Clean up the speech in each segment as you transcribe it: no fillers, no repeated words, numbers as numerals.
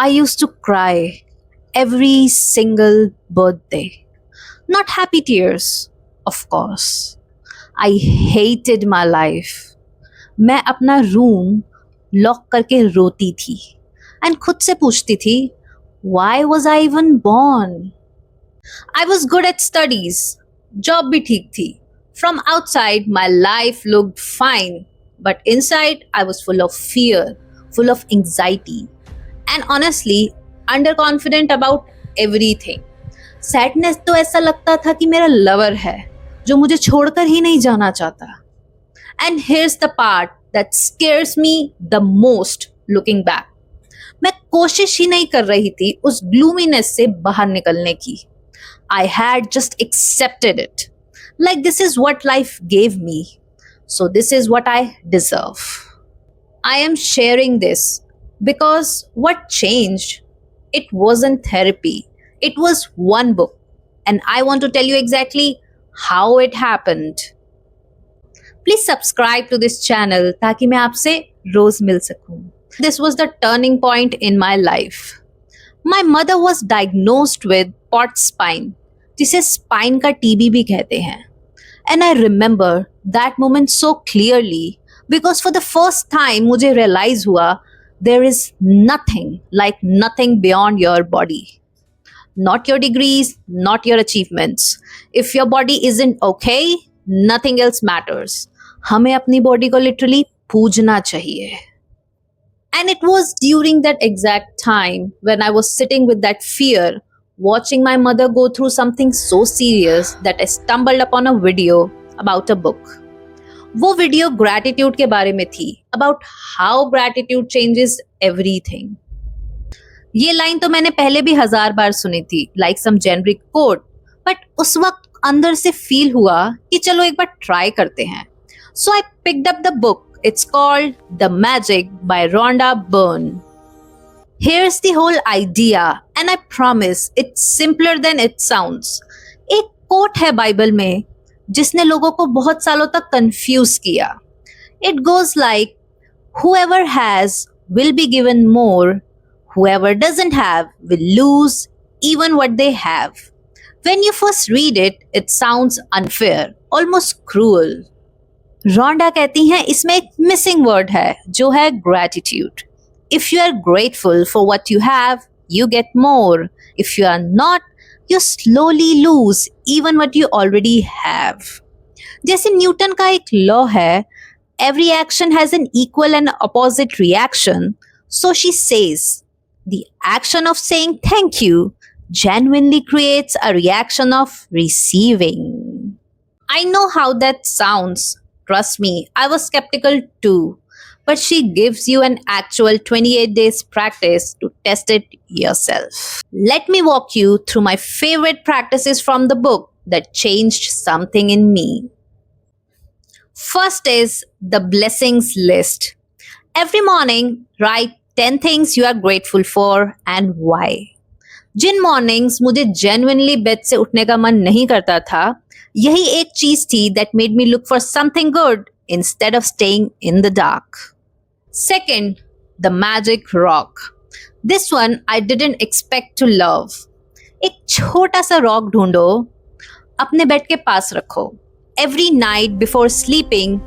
I used to cry every single birthday. Not happy tears, of course. I hated my life. मैं अपना room lock करके रोती थी and खुद से पूछती थी why was I even born? I was good at studies. Job भी ठीक थी. From outside, my life looked fine. But inside, I was full of fear, full of anxiety, and honestly, underconfident about everything. Sadness तो ऐसा लगता था कि मेरा lover है, जो मुझे छोड़कर ही नहीं जाना चाहता. And here's the part that scares me the most looking back. मैं कोशिश ही नहीं कर रही थी उस ग्लूमीनेस से बाहर निकलने की. I had just accepted it. Like this is what life gave me. So this is what I deserve. I am sharing this because what changed? It wasn't therapy. It was one book. And I want to tell you exactly how it happened. Please subscribe to this channel ताकि मैं आपसे रोज मिल सकूं. This was the turning point in my life. My mother was diagnosed with port spine, जिसे spine का TB भी कहते हैं. And I remember that moment so clearly because for the first time मुझे realize हुआ there is nothing like nothing beyond your body. Not your degrees, not your achievements. If your body isn't okay, nothing else matters. हमें अपनी body को literally पूजना चाहिए. And it was during that exact time when I was sitting with that fear, watching my mother go through something so serious that I stumbled upon a video about a book. वो video gratitude के बारे में थी, about how gratitude changes everything. ये line तो मैंने पहले भी 1000 बार सुनी थी, like some generic quote, but उस वक्त अंदर से फील हुआ कि चलो एक बार ट्राई करते हैं. So I picked up the book. It's called The Magic by Rhonda Byrne. Here's the whole idea, and I promise it's simpler than it sounds. एक कोट है बाइबल में जिसने लोगों को बहुत सालों तक कंफ्यूज किया. It goes like, whoever has will be given more, whoever doesn't have will lose even what they have. When you first read it, it sounds unfair, almost cruel. रोंडा कहती हैं इसमें एक मिसिंग वर्ड है जो है gratitude. If you are grateful for what you have, you get more. If you are not, you slowly lose even what you already have. जैसे Newton का एक लॉ है, every action has an equal and opposite reaction. So she says, the action of saying thank you genuinely creates a reaction of receiving. I know how that sounds. Trust me, I was skeptical too. But she gives you an actual 28 days practice to test it yourself. Let me walk you through my favorite practices from the book that changed something in me. First is the blessings list. Every morning, write 10 things you are grateful for and why. जिन mornings मुझे genuinely bed से उठने का मन नहीं करता था, यही एक चीज थी that made me look for something good instead of staying in the dark. Second, the magic rock. This one I didn't expect to love. एक छोटा सा रॉक ढूंढो, अपने बेड के पास रखो. Every night before sleeping,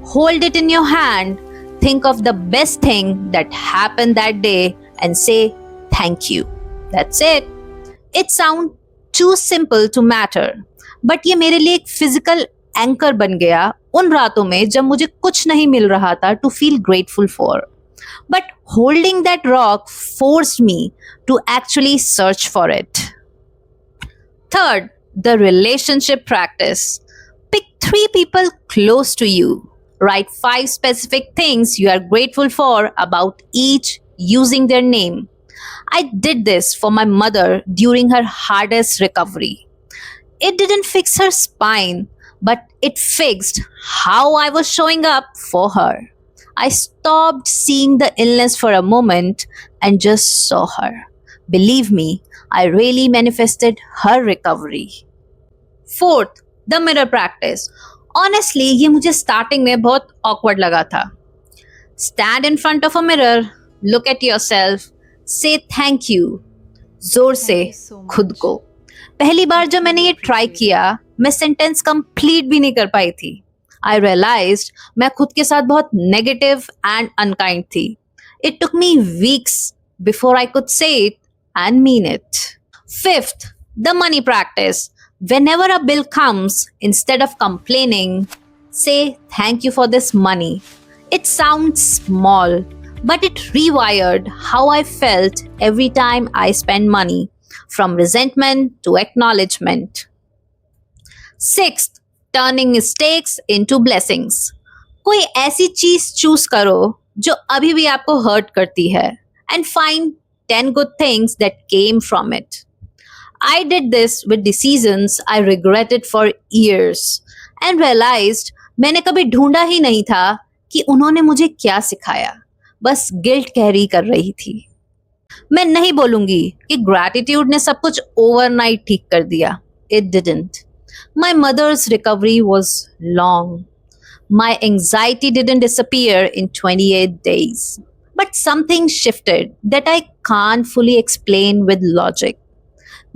hold it in your hand, think of the best thing that happened that day and say thank you. That's it. It sounds too simple to matter. But ये मेरे लिए एक physical anchor बन गया उन रातों में जब मुझे कुछ नहीं मिल रहा था to feel grateful for. But holding that rock forced me to actually search for it. Third, the relationship practice. Pick 3 people close to you. Write 5 specific things you are grateful for about each using their name. I did this for my mother during her hardest recovery. It didn't fix her spine, but it fixed how I was showing up for her. I stopped seeing the illness for a moment and just saw her. Believe me, I really manifested her recovery. Fourth, the mirror practice. Honestly, ये मुझे starting में बहुत awkward लगा था. Stand in front of a mirror, look at yourself, से thank you जोर से Thank you so खुद much. को। पहली बार I जब मैंने ये truly ट्राई appreciate किया, मैं सेंटेंस कंप्लीट भी नहीं कर पाई थी। आई रियलाइज्ड मैं खुद के साथ बहुत नेगेटिव एंड अनकाइंड थी। It took me weeks before I could say it and mean it. Fifth, the money practice. Whenever a bill comes, instead of complaining, say thank you for this money. It sounds small, but it rewired how I felt every time I spend money, from resentment to acknowledgement. Sixth, turning mistakes into blessings. कोई ऐसी चीज choose करो जो अभी भी आपको hurt करती है and find 10 good things that came from it. I did this with decisions I regretted for years and realized मैंने कभी ढूंढा ही नहीं था कि उन्होंने मुझे क्या सिखाया, बस गिल्ट कैरी कर रही थी। मैं नहीं बोलूंगी कि ग्रैटिट्यूड ने सब कुछ ओवरनाइट ठीक कर दिया। It didn't. My mother's recovery was long. My anxiety didn't disappear in 28 days. But something shifted that I can't fully explain with logic.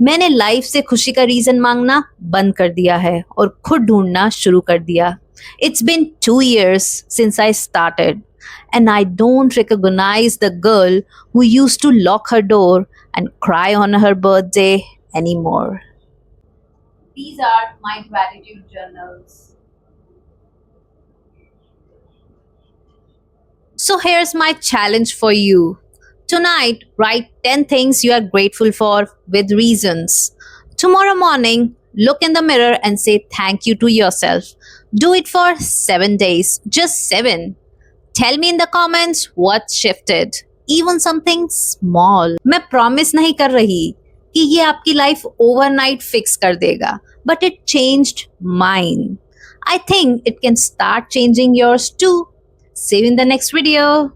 मैंने लाइफ से खुशी का रीजन मांगना बंद कर दिया है और खुद ढूंढना शुरू कर दिया। It's been 2 years since I started, and I don't recognize the girl who used to lock her door and cry on her birthday anymore. These are my gratitude journals. So here's my challenge for you. Tonight, write 10 things you are grateful for with reasons. Tomorrow morning, look in the mirror and say thank you to yourself. Do it for 7 days, just 7. Tell me in the comments what shifted. Even something small. मैं promise नहीं कर रही कि ये आपकी life overnight fix कर देगा, but it changed mine. I think it can start changing yours too. See you in the next video.